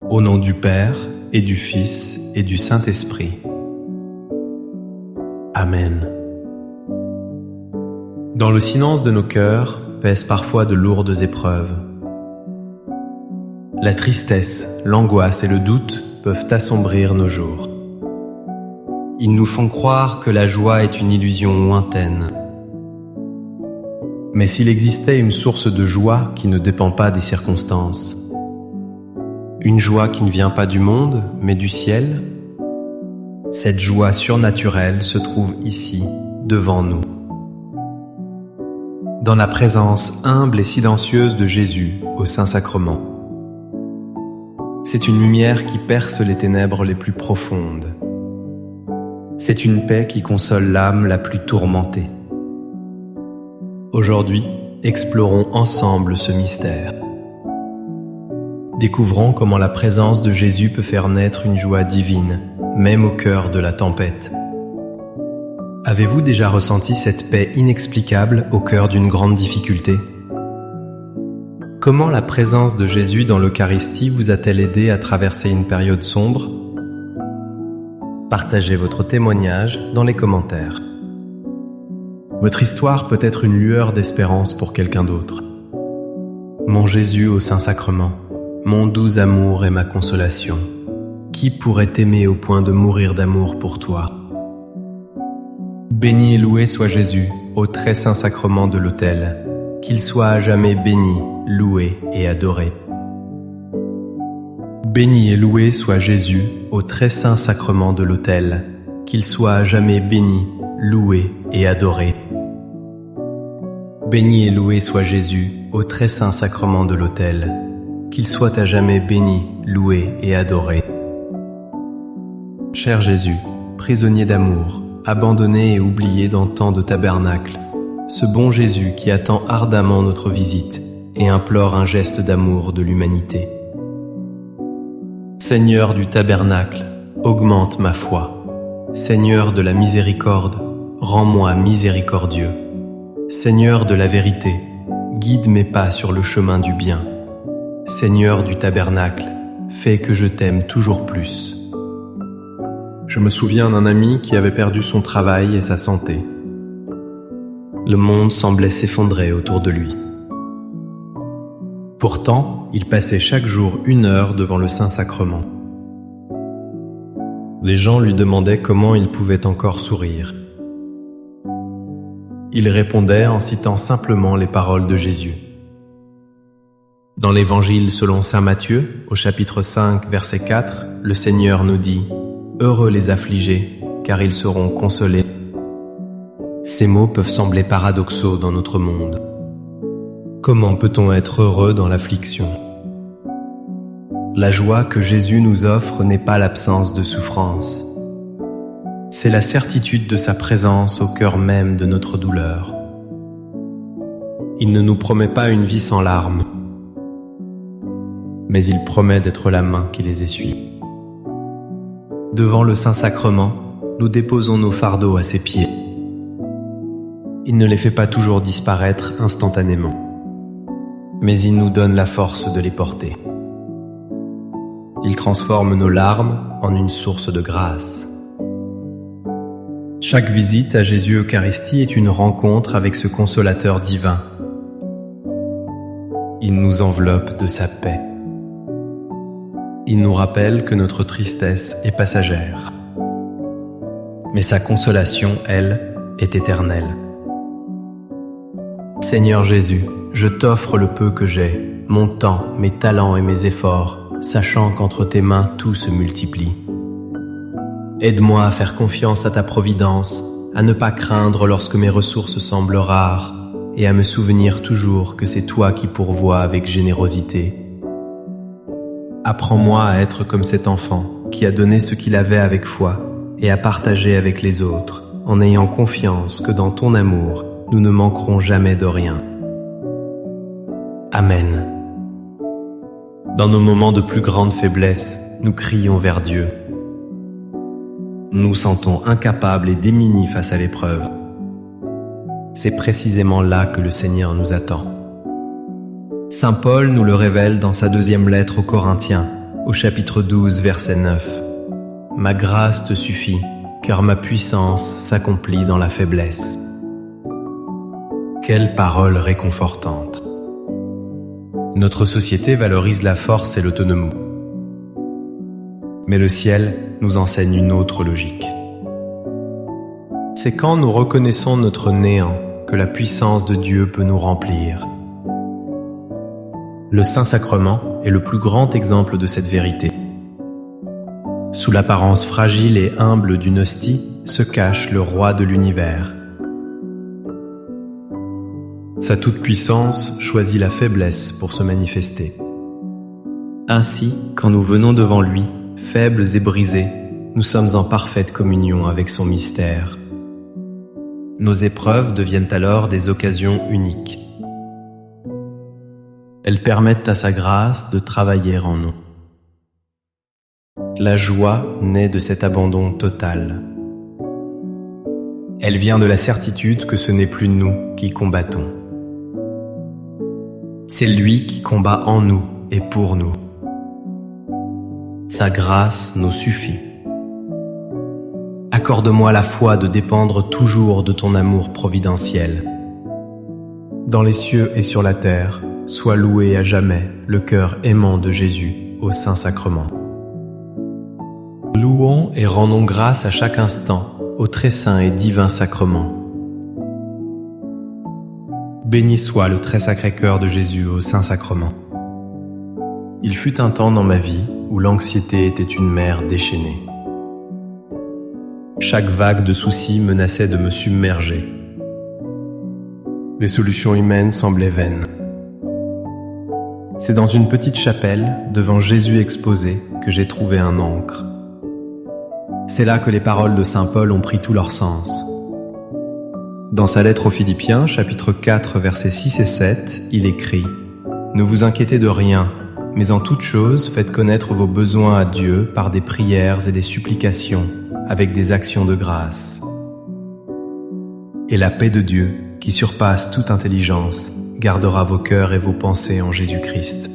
Au nom du Père, et du Fils, et du Saint-Esprit. Amen. Dans le silence de nos cœurs pèsent parfois de lourdes épreuves. La tristesse, l'angoisse et le doute peuvent assombrir nos jours. Ils nous font croire que la joie est une illusion lointaine. Mais s'il existait une source de joie qui ne dépend pas des circonstances, une joie qui ne vient pas du monde, mais du ciel, cette joie surnaturelle se trouve ici, devant nous. Dans la présence humble et silencieuse de Jésus au Saint-Sacrement. C'est une lumière qui perce les ténèbres les plus profondes. C'est une paix qui console l'âme la plus tourmentée. Aujourd'hui, explorons ensemble ce mystère. Découvrons comment la présence de Jésus peut faire naître une joie divine, même au cœur de la tempête. Avez-vous déjà ressenti cette paix inexplicable au cœur d'une grande difficulté? Comment la présence de Jésus dans l'Eucharistie vous a-t-elle aidé à traverser une période sombre? Partagez votre témoignage dans les commentaires. Votre histoire peut être une lueur d'espérance pour quelqu'un d'autre. Mon Jésus au Saint-Sacrement, mon doux amour et ma consolation, qui pourrait t'aimer au point de mourir d'amour pour toi? Béni et loué soit Jésus au très saint sacrement de l'autel, qu'il soit à jamais béni, loué et adoré. Béni et loué soit Jésus au très saint sacrement de l'autel, qu'il soit à jamais béni, loué et adoré. Béni et loué soit Jésus au très saint sacrement de l'autel, qu'il soit à jamais béni, loué et adoré. Cher Jésus, prisonnier d'amour, abandonné et oublié dans tant de tabernacles, ce bon Jésus qui attend ardemment notre visite et implore un geste d'amour de l'humanité. Seigneur du tabernacle, augmente ma foi. Seigneur de la miséricorde, rends-moi miséricordieux. Seigneur de la vérité, guide mes pas sur le chemin du bien. Seigneur du tabernacle, fais que je t'aime toujours plus. Je me souviens d'un ami qui avait perdu son travail et sa santé. Le monde semblait s'effondrer autour de lui. Pourtant, il passait chaque jour 1 heure devant le Saint-Sacrement. Les gens lui demandaient comment il pouvait encore sourire. Il répondait en citant simplement les paroles de Jésus. Dans l'Évangile selon saint Matthieu, au chapitre 5, verset 4, le Seigneur nous dit « Heureux les affligés, car ils seront consolés ». Ces mots peuvent sembler paradoxaux dans notre monde. Comment peut-on être heureux dans l'affliction? La joie que Jésus nous offre n'est pas l'absence de souffrance. C'est la certitude de sa présence au cœur même de notre douleur. Il ne nous promet pas une vie sans larmes, mais il promet d'être la main qui les essuie. Devant le Saint-Sacrement, nous déposons nos fardeaux à ses pieds. Il ne les fait pas toujours disparaître instantanément, mais il nous donne la force de les porter. Il transforme nos larmes en une source de grâce. Chaque visite à Jésus Eucharistie est une rencontre avec ce consolateur divin. Il nous enveloppe de sa paix. Il nous rappelle que notre tristesse est passagère. Mais sa consolation, elle, est éternelle. Seigneur Jésus, je t'offre le peu que j'ai, mon temps, mes talents et mes efforts, sachant qu'entre tes mains tout se multiplie. Aide-moi à faire confiance à ta providence, à ne pas craindre lorsque mes ressources semblent rares, et à me souvenir toujours que c'est toi qui pourvois avec générosité. Apprends-moi à être comme cet enfant qui a donné ce qu'il avait avec foi et à partager avec les autres, en ayant confiance que dans ton amour, nous ne manquerons jamais de rien. Amen. Dans nos moments de plus grande faiblesse, nous crions vers Dieu. Nous nous sentons incapables et démunis face à l'épreuve. C'est précisément là que le Seigneur nous attend. Saint Paul nous le révèle dans sa 2e lettre aux Corinthiens, au chapitre 12, verset 9. Ma grâce te suffit, car ma puissance s'accomplit dans la faiblesse. Quelle parole réconfortante! Notre société valorise la force et l'autonomie. Mais le ciel nous enseigne une autre logique. C'est quand nous reconnaissons notre néant que la puissance de Dieu peut nous remplir. Le Saint-Sacrement est le plus grand exemple de cette vérité. Sous l'apparence fragile et humble d'une hostie se cache le roi de l'univers. Sa toute-puissance choisit la faiblesse pour se manifester. Ainsi, quand nous venons devant lui, faibles et brisés, nous sommes en parfaite communion avec son mystère. Nos épreuves deviennent alors des occasions uniques. Elles permettent à sa grâce de travailler en nous. La joie naît de cet abandon total. Elle vient de la certitude que ce n'est plus nous qui combattons. C'est lui qui combat en nous et pour nous. Sa grâce nous suffit. Accorde-moi la foi de dépendre toujours de ton amour providentiel. Dans les cieux et sur la terre, sois loué à jamais le cœur aimant de Jésus au Saint-Sacrement. Louons et rendons grâce à chaque instant au très saint et divin sacrement. Béni soit le très sacré cœur de Jésus au Saint-Sacrement. Il fut un temps dans ma vie où l'anxiété était une mer déchaînée. Chaque vague de soucis menaçait de me submerger. Les solutions humaines semblaient vaines. C'est dans une petite chapelle, devant Jésus exposé, que j'ai trouvé un ancre. C'est là que les paroles de saint Paul ont pris tout leur sens. Dans sa lettre aux Philippiens, chapitre 4, versets 6 et 7, il écrit « Ne vous inquiétez de rien, mais en toute chose faites connaître vos besoins à Dieu par des prières et des supplications, avec des actions de grâce. Et la paix de Dieu, qui surpasse toute intelligence, gardera vos cœurs et vos pensées en Jésus-Christ. »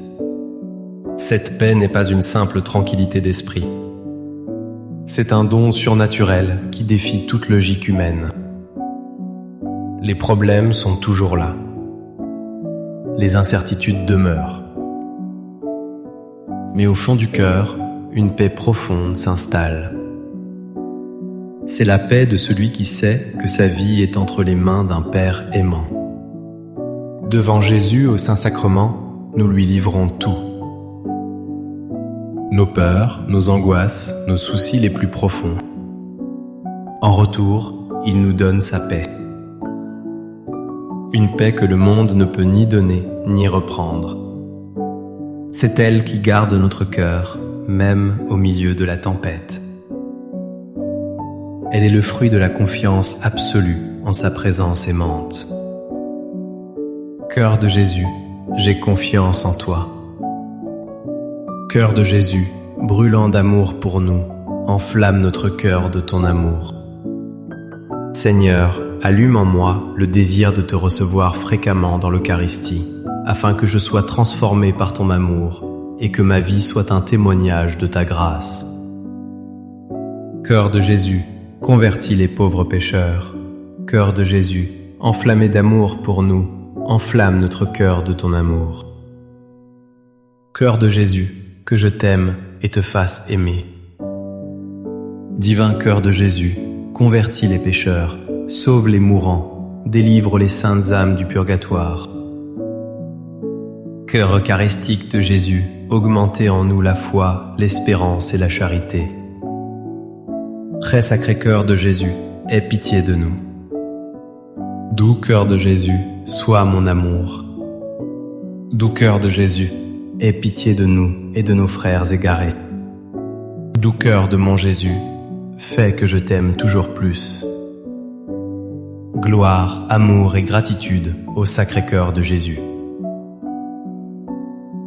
Cette paix n'est pas une simple tranquillité d'esprit. C'est un don surnaturel qui défie toute logique humaine. Les problèmes sont toujours là. Les incertitudes demeurent. Mais au fond du cœur, une paix profonde s'installe. C'est la paix de celui qui sait que sa vie est entre les mains d'un Père aimant. Devant Jésus au Saint-Sacrement, nous lui livrons tout. Nos peurs, nos angoisses, nos soucis les plus profonds. En retour, il nous donne sa paix. Une paix que le monde ne peut ni donner, ni reprendre. C'est elle qui garde notre cœur, même au milieu de la tempête. Elle est le fruit de la confiance absolue en sa présence aimante. Cœur de Jésus, j'ai confiance en toi. Cœur de Jésus, brûlant d'amour pour nous, enflamme notre cœur de ton amour. Seigneur, allume en moi le désir de te recevoir fréquemment dans l'Eucharistie, afin que je sois transformé par ton amour et que ma vie soit un témoignage de ta grâce. Cœur de Jésus, convertis les pauvres pécheurs. Cœur de Jésus, enflammé d'amour pour nous, enflamme notre cœur de ton amour. Cœur de Jésus, que je t'aime et te fasse aimer. Divin cœur de Jésus, convertis les pécheurs, sauve les mourants, délivre les saintes âmes du purgatoire. Cœur eucharistique de Jésus, augmentez en nous la foi, l'espérance et la charité. Très sacré cœur de Jésus, aie pitié de nous. Doux cœur de Jésus, sois mon amour. Doux cœur de Jésus, aie pitié de nous et de nos frères égarés. Doux cœur de mon Jésus, fais que je t'aime toujours plus. Gloire, amour et gratitude au Sacré-Cœur de Jésus.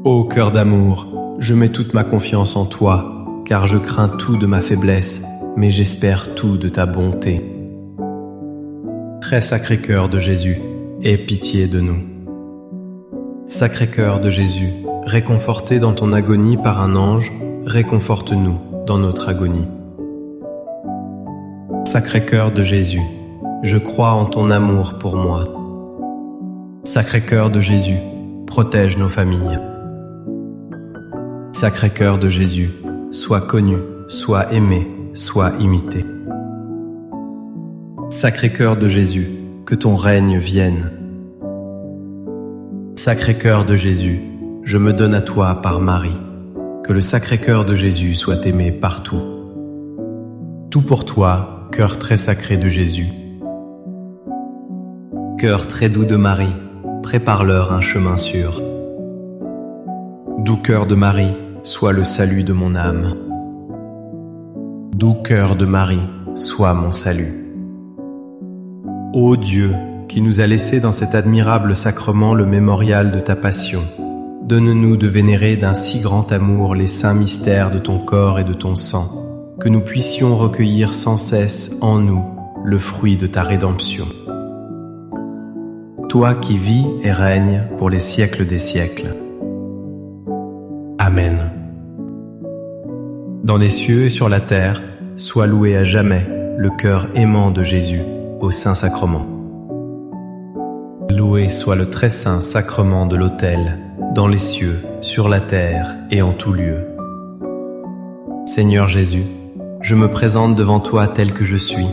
Ô cœur d'amour, je mets toute ma confiance en toi, car je crains tout de ma faiblesse, mais j'espère tout de ta bonté. Très Sacré-Cœur de Jésus, aie pitié de nous. Sacré-Cœur de Jésus, réconforté dans ton agonie par un ange, réconforte-nous dans notre agonie. Sacré-Cœur de Jésus, je crois en ton amour pour moi. Sacré-Cœur de Jésus, protège nos familles. Sacré-Cœur de Jésus, sois connu, sois aimé, sois imité. Sacré-Cœur de Jésus, que ton règne vienne. Sacré-Cœur de Jésus, je me donne à toi par Marie. Que le Sacré-Cœur de Jésus soit aimé partout. Tout pour toi, cœur très sacré de Jésus. Cœur très doux de Marie, prépare-leur un chemin sûr. Doux cœur de Marie, sois le salut de mon âme. Doux cœur de Marie, sois mon salut. Ô Dieu, qui nous a laissé dans cet admirable sacrement le mémorial de ta passion, donne-nous de vénérer d'un si grand amour les saints mystères de ton corps et de ton sang, que nous puissions recueillir sans cesse en nous le fruit de ta rédemption. Toi qui vis et règnes pour les siècles des siècles. Amen. Dans les cieux et sur la terre, soit loué à jamais le cœur aimant de Jésus au Saint-Sacrement. Loué soit le très saint sacrement de l'autel, dans les cieux, sur la terre et en tout lieu. Seigneur Jésus, je me présente devant toi tel que je suis.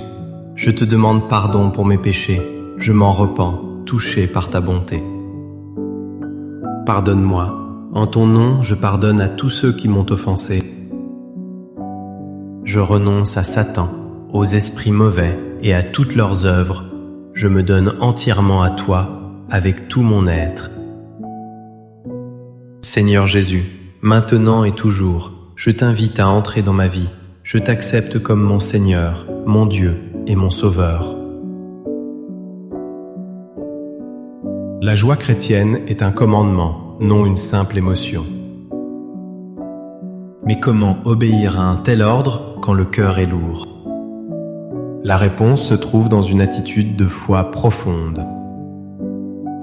Je te demande pardon pour mes péchés. Je m'en repens, touché par ta bonté. Pardonne-moi. En ton nom, je pardonne à tous ceux qui m'ont offensé. Je renonce à Satan, aux esprits mauvais et à toutes leurs œuvres. Je me donne entièrement à toi, avec tout mon être. Seigneur Jésus, maintenant et toujours, je t'invite à entrer dans ma vie. Je t'accepte comme mon Seigneur, mon Dieu et mon Sauveur. La joie chrétienne est un commandement, non une simple émotion. Mais comment obéir à un tel ordre quand le cœur est lourd? La réponse se trouve dans une attitude de foi profonde.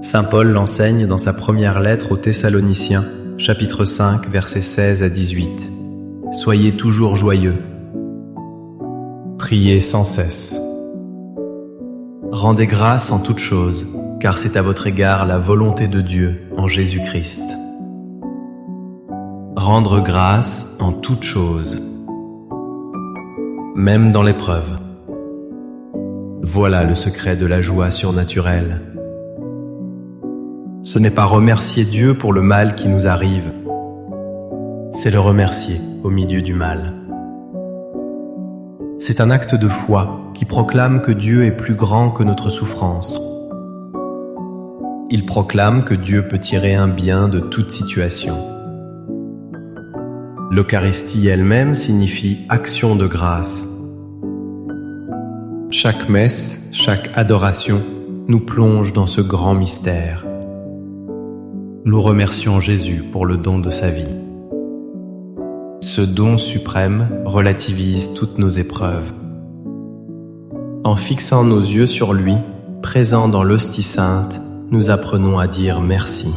Saint Paul l'enseigne dans sa première lettre aux Thessaloniciens, chapitre 5, versets 16 à 18. Soyez toujours joyeux. Priez sans cesse. Rendez grâce en toutes choses, car c'est à votre égard la volonté de Dieu en Jésus-Christ. Rendre grâce en toutes choses, même dans l'épreuve. Voilà le secret de la joie surnaturelle. Ce n'est pas remercier Dieu pour le mal qui nous arrive, c'est le remercier au milieu du mal. C'est un acte de foi qui proclame que Dieu est plus grand que notre souffrance. Il proclame que Dieu peut tirer un bien de toute situation. L'Eucharistie elle-même signifie action de grâce. Chaque messe, chaque adoration nous plonge dans ce grand mystère. Nous remercions Jésus pour le don de sa vie. Ce don suprême relativise toutes nos épreuves. En fixant nos yeux sur lui, présent dans l'hostie sainte, nous apprenons à dire merci.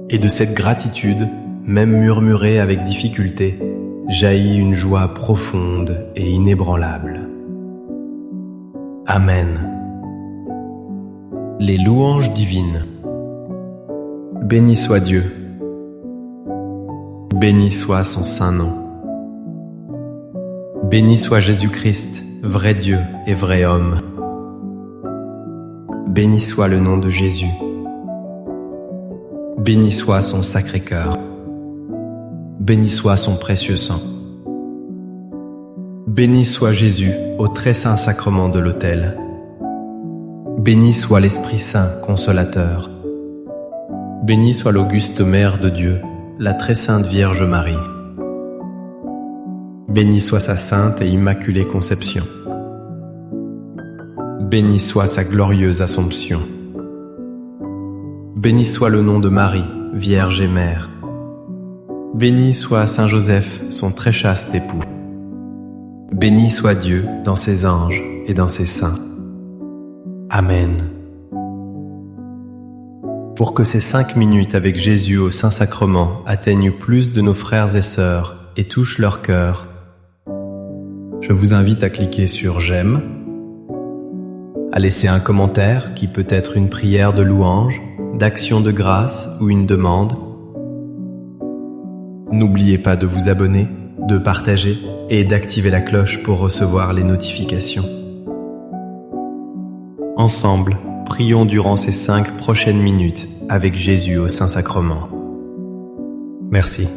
Et de cette gratitude, même murmurée avec difficulté, jaillit une joie profonde et inébranlable. Amen. Les louanges divines. Béni soit Dieu. Béni soit son saint nom. Béni soit Jésus-Christ, vrai Dieu et vrai homme. Béni soit le nom de Jésus. Béni soit son sacré cœur. Béni soit son précieux sang. Béni soit Jésus au très saint sacrement de l'autel. Béni soit l'Esprit Saint consolateur. Béni soit l'auguste Mère de Dieu, la très sainte Vierge Marie. Béni soit sa sainte et immaculée conception. Béni soit sa glorieuse Assomption. Béni soit le nom de Marie, Vierge et Mère. Béni soit Saint Joseph, son très chaste époux. Béni soit Dieu dans ses anges et dans ses saints. Amen. pour que ces 5 minutes avec Jésus au Saint-Sacrement atteignent plus de nos frères et sœurs et touchent leur cœur, je vous invite à cliquer sur « J'aime », à laisser un commentaire qui peut être une prière de louange, d'action de grâce ou une demande. N'oubliez pas de vous abonner, de partager et d'activer la cloche pour recevoir les notifications. Ensemble, prions durant ces 5 prochaines minutes avec Jésus au Saint-Sacrement. Merci.